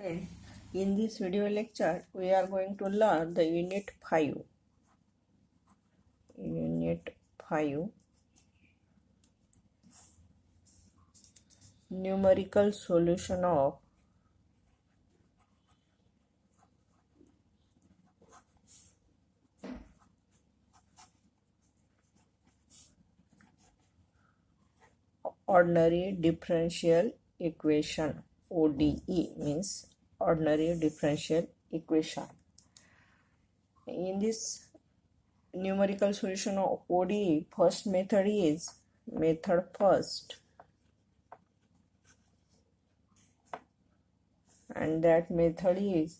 Friends, in this video lecture, we are going to learn the Unit 5. Unit 5. Numerical solution of ordinary differential equation. ODE means ordinary differential equation. In this numerical solution of ODE, first method is method first, and that method is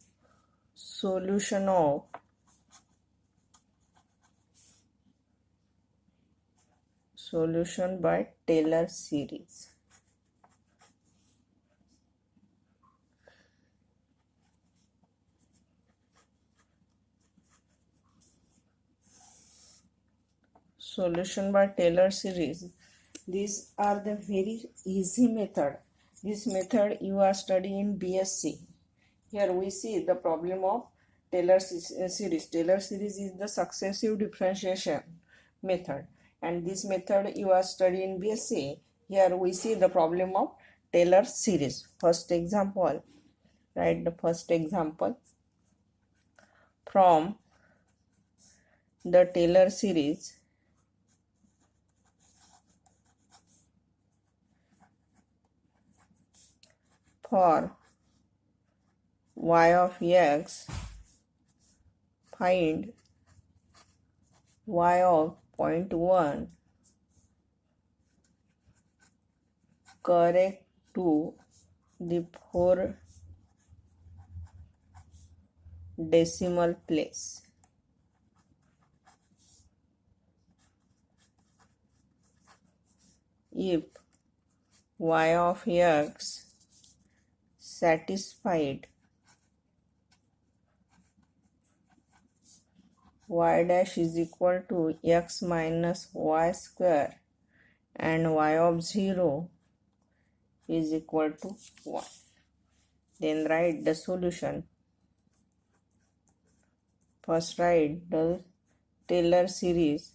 solution by Taylor series. Solution by Taylor series. These are the very easy method. This method you are studying in BSc. Here we see the problem of Taylor series. Taylor series is the successive differentiation method, and this method you are studying in BSc. Here we see the problem of Taylor series. First example, write the first example. From the Taylor series, for y of x, find y of 0.1 correct to the 4 decimal place. If y of x satisfied y dash is equal to x minus y square and y of 0 is equal to 1. Then write the solution. First write the Taylor series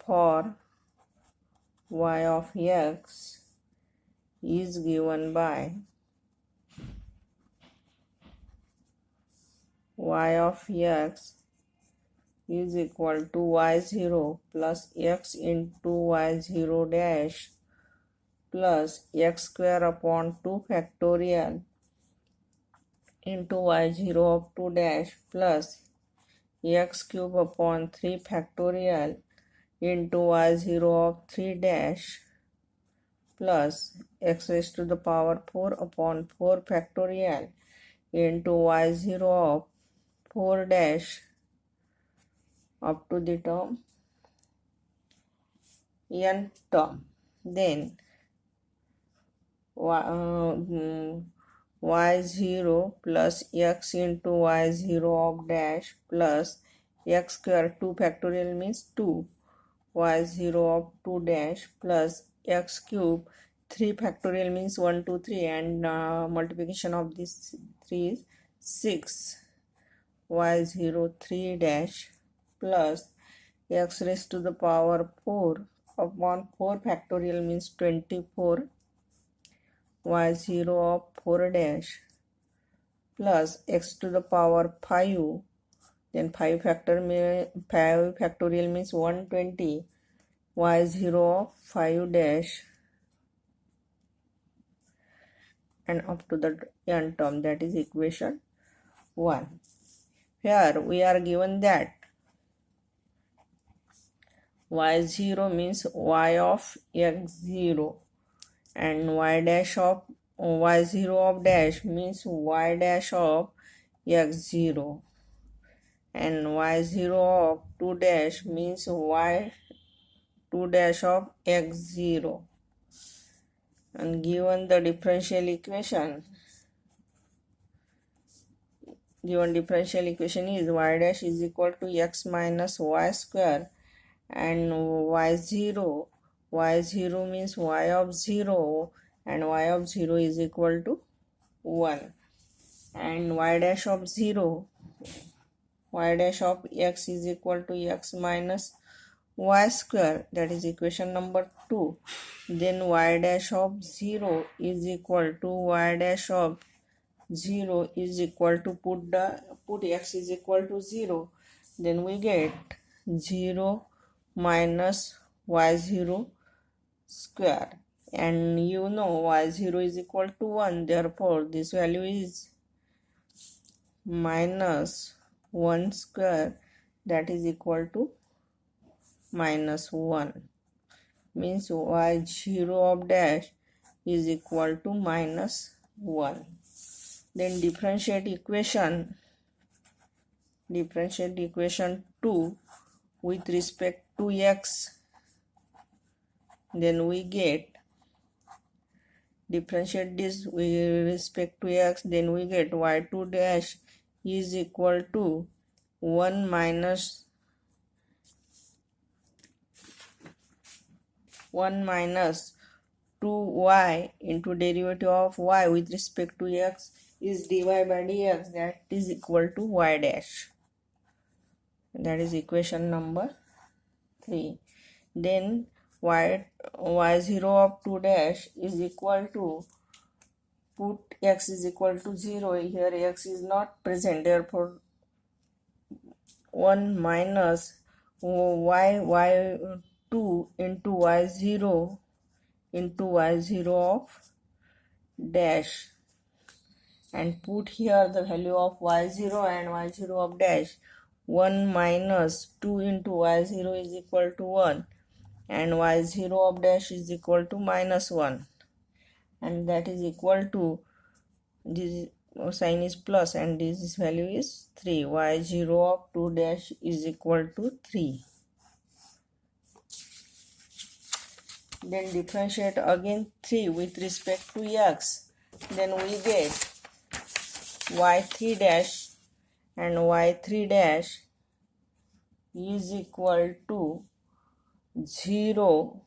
for y of x is given by y of x is equal to y0 plus x into y0 dash plus x square upon 2 factorial into y0 of 2 dash plus x cube upon 3 factorial into y0 of 3 dash plus x raised to the power 4 upon 4 factorial into y0 of 4 dash up to the term n term. Then y0 plus x into y0 of dash plus x square 2 factorial means 2 y0 of 2 dash plus x cube 3 factorial means 1 2 3 and multiplication of this 3 is 6 y0 3 dash plus x raised to the power 4 upon 4 factorial means 24 y0 of 4 dash plus x to the power 5, then 5 factorial means 120 y0 of 5 dash and up to the n term, that is equation 1. Here we are given that y0 means y of x0 and y dash of y0 of dash means y dash of x0 and y0 of 2 dash means y 2 dash of x0, and given the differential equation, is y dash is equal to x minus y square and y0 y0 means y of 0, and y of 0 is equal to 1, and y dash of 0, y dash of x is equal to x minus y square, that is equation number 2. Then y dash of 0 is equal to y dash of 0 is equal to put x is equal to 0, then we get 0 minus y0 square, and you know y0 is equal to 1, therefore this value is minus 1 square, that is equal to minus 1, means y0 of dash is equal to minus 1. Then differentiate equation 2 with respect to x, then we get, differentiate this with respect to x, then we get y2 dash is equal to 1 minus 2y into derivative of y with respect to x is dy by dx, that is equal to y dash, that is equation number 3. Then y0 of 2 dash is equal to, put x is equal to 0, here x is not present, therefore 1 minus y2 into y0 of dash, and put here the value of y0 and y0 of dash. 1 minus 2 into y0 is equal to 1, and y0 of dash is equal to minus 1, and that is equal to, this sign is plus and this value is 3, y0 of 2 dash is equal to 3. Then differentiate again 3 with respect to x, then we get y3 dash, and y3 dash is equal to 0,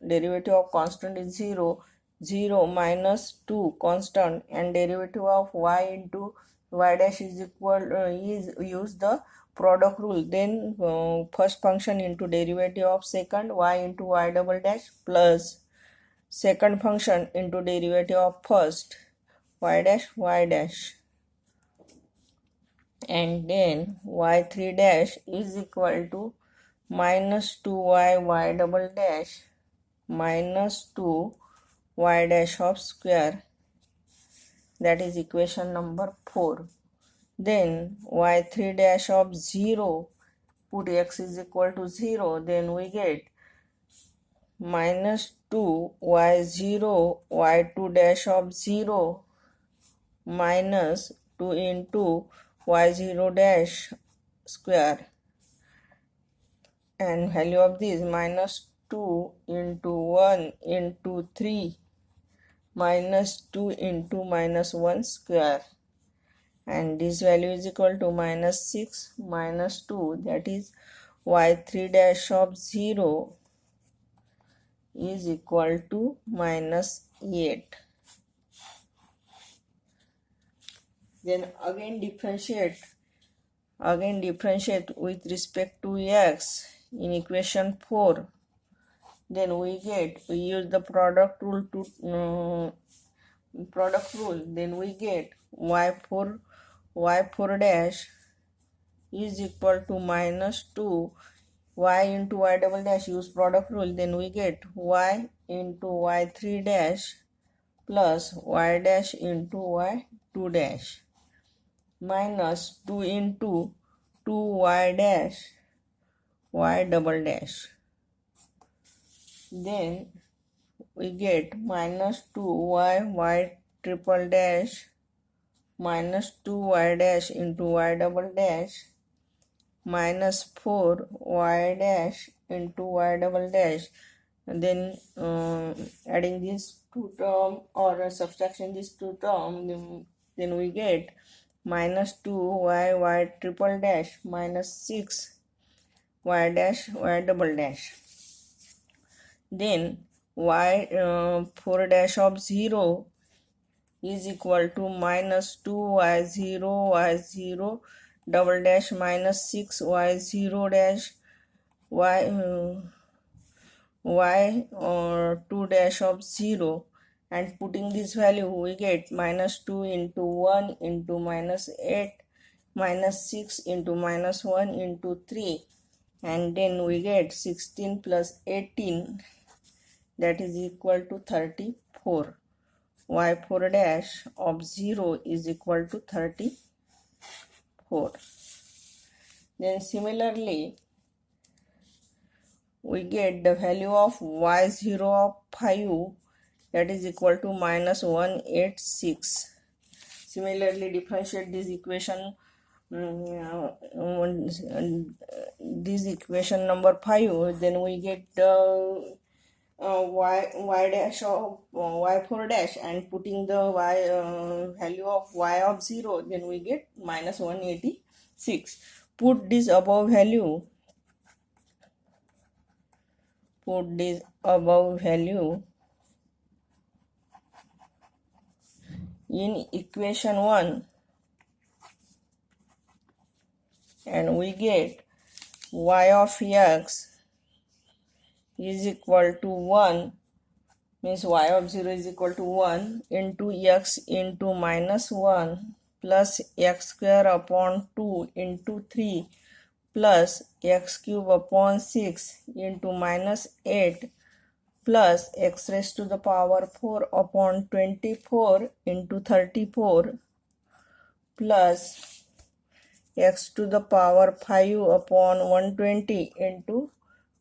derivative of constant is 0, 0 minus 2 constant, and derivative of y into y dash is equal is use the product rule, then first function into derivative of second, y into y double dash, plus second function into derivative of first, y dash, and then y3 dash is equal to minus 2y y double dash minus 2 y dash of square, that is equation number 4. Then y3 dash of 0, put x is equal to 0, then we get minus 2 y0 y2 dash of 0 minus 2 into y0 dash square, and value of this minus 2 into 1 into 3 minus 2 into minus 1 square, and this value is equal to minus 6 minus 2, that is y3 dash of 0 is equal to minus 8. Then again differentiate with respect to x in equation 4, then we use the product rule, then we get y4 dash is equal to minus 2 y into y double dash, use product rule, then we get y into y3 dash plus y dash into y2 dash minus 2 into 2y dash y double dash, then we get minus 2y y triple dash minus 2y dash into y double dash minus 4y dash into y double dash, and then adding these two term or subtraction these two term, then we get minus 2y y triple dash minus 6 y dash y double dash. Then 4 dash of 0 is equal to minus 2y0 double dash minus 6y0 dash y 2 dash of 0, and putting this value we get minus 2 into 1 into minus 8 minus 6 into minus 1 into 3, and then we get 16 plus 18, that is equal to 34. y4 dash of 0 is equal to 34. Then similarly we get the value of y0 of 5, that is equal to minus 186. Similarly differentiate this equation, this equation number 5, then we get the y dash of y4 dash, and putting the value of y of 0, then we get minus 186. Put this above value in equation 1, and we get y of x is equal to 1, means y of 0 is equal to 1 into x into minus 1 plus x square upon 2 into 3 plus x cube upon 6 into minus 8 plus x raised to the power 4 upon 24 into 34 plus x to the power 5 upon 120 into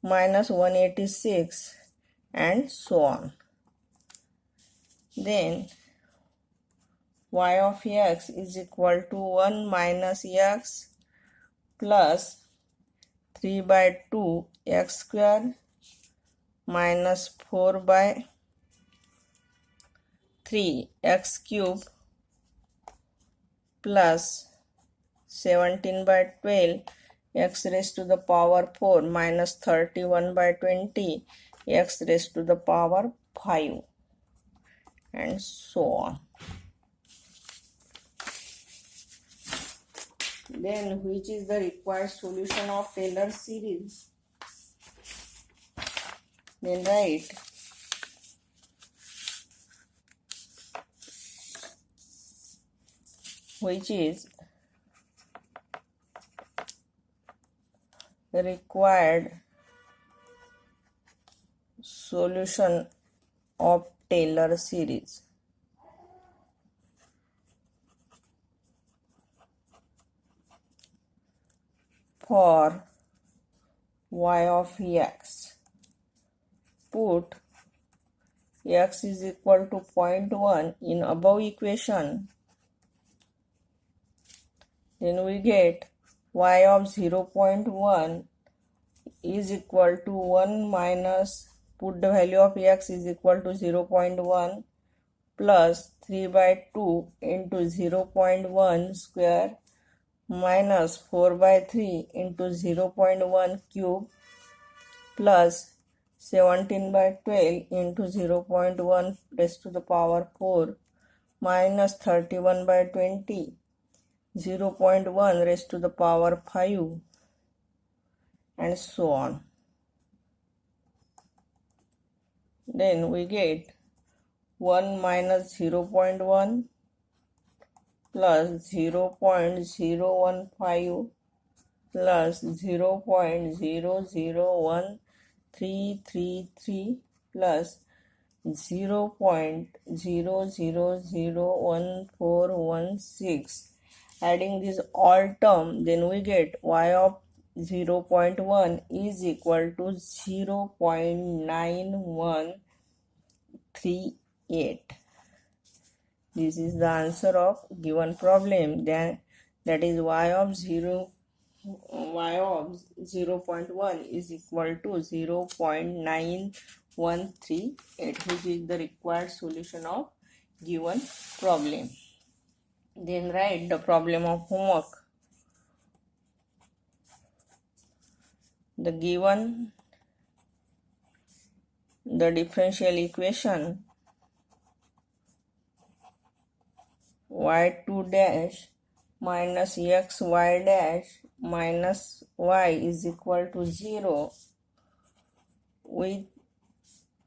minus 186, and so on. Then y of x is equal to 1 minus x plus 3 by 2 x square minus 4 by 3 x cube plus 17 by 12 x raised to the power 4 minus 31 by 20 x raised to the power 5, and so on. Then which is the required solution of Taylor series? Then write which is required solution of Taylor series. For y of x, put x is equal to 0.1 in above equation, then we get y of 0.1 is equal to 1 minus, put the value of x is equal to 0.1 plus 3 by 2 into 0.1 square minus 4 by 3 into 0.1 cube plus 17 by 12 into 0.1 raised to the power 4 minus 31 by 20, 0.1 raised to the power 5, and so on. Then we get 1 minus 0.1 plus 0.015 plus 0.001333 plus 0.001416. Adding this all term, then we get y of 0.1 is equal to 0.9138. This is the answer of given problem. Then that is y of 0.1 is equal to 0.9138, which is the required solution of given problem. Then write the problem of homework. The given the differential equation y2 dash minus xy dash minus y is equal to 0 with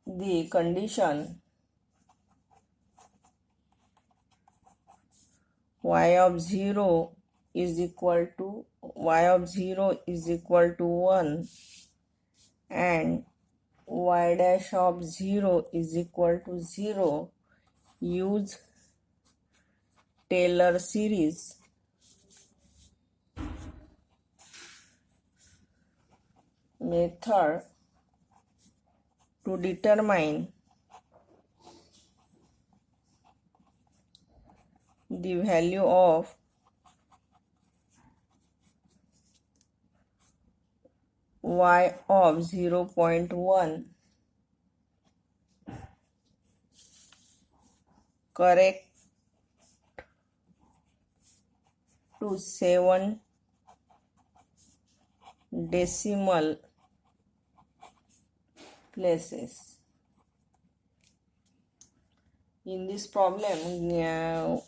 the condition y of 0 is equal to 1 and y dash of 0 is equal to 0. Use Taylor series method to determine the value of y of 0.1 correct to 7 decimal places. In this problem,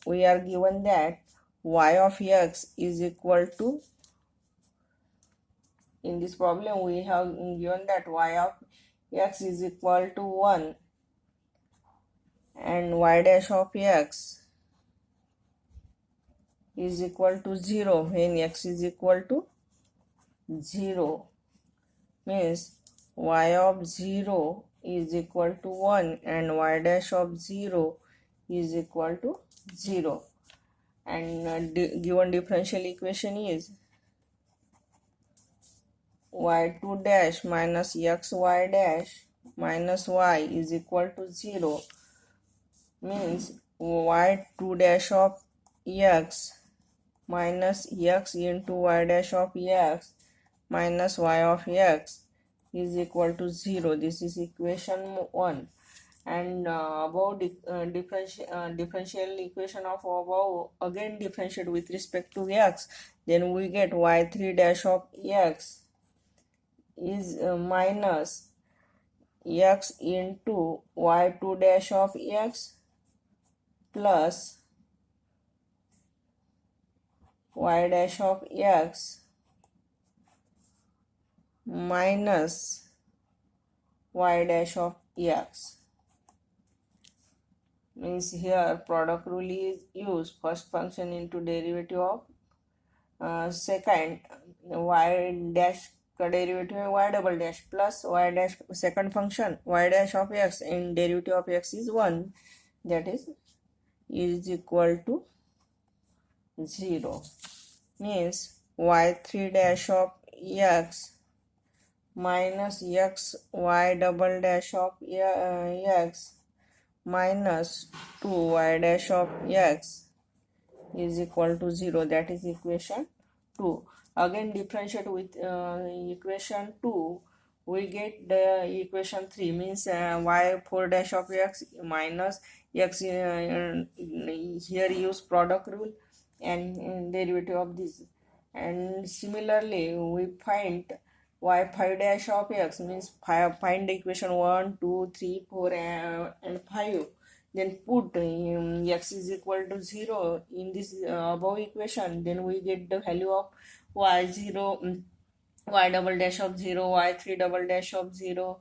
we are given that y of x is equal to, in this problem we have given that y of x is equal to 1 and y dash of x is equal to 0 when x is equal to 0, means y of 0 is equal to 1 and y dash of 0 is equal to 0, and given differential equation is y2 dash minus xy dash minus y is equal to 0, means y2 dash of x minus x into y dash of x minus y of x is equal to 0. This is equation 1. And above differential equation of above again differentiate with respect to x, then we get y3 dash of x is minus x into y2 dash of x plus y dash of x minus y dash of x, means here product rule is used. First function into derivative of second y dash derivative of y double dash plus y dash second function y dash of x and derivative of x is 1, that is equal to 0, means y3 dash of x minus x y double dash of x minus 2y dash of x is equal to 0, that is equation 2. Again differentiate with equation 2, we get the equation 3, means y4 dash of x minus x, here use product rule and derivative of this, and similarly we find y5 dash of x, means find the equation 1 2 3 4 and 5, then put x is equal to 0 in this above equation, then we get the value of y0 y double dash of 0, y3 double dash of 0,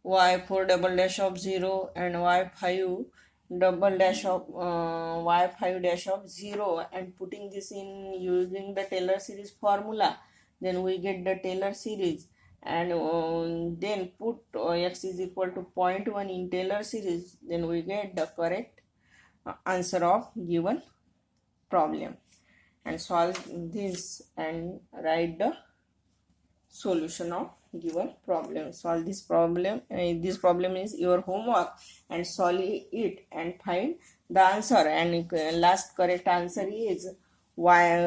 y4 double dash of 0 and y5 double dash of y5 dash of 0, and putting this in using the Taylor series formula, then we get the Taylor series, and then put x is equal to 0.1 in Taylor series, then we get the correct answer of given problem, and solve this and write the solution of given problem. Solve this problem. This problem is your homework, and solve it and find the answer, and last correct answer is y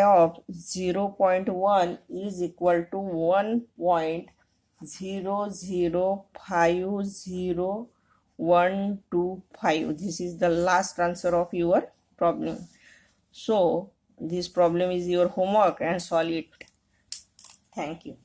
of 0.1 is equal to 1.0050125. This is the last answer of your problem. So this problem is your homework and solve it. Thank you.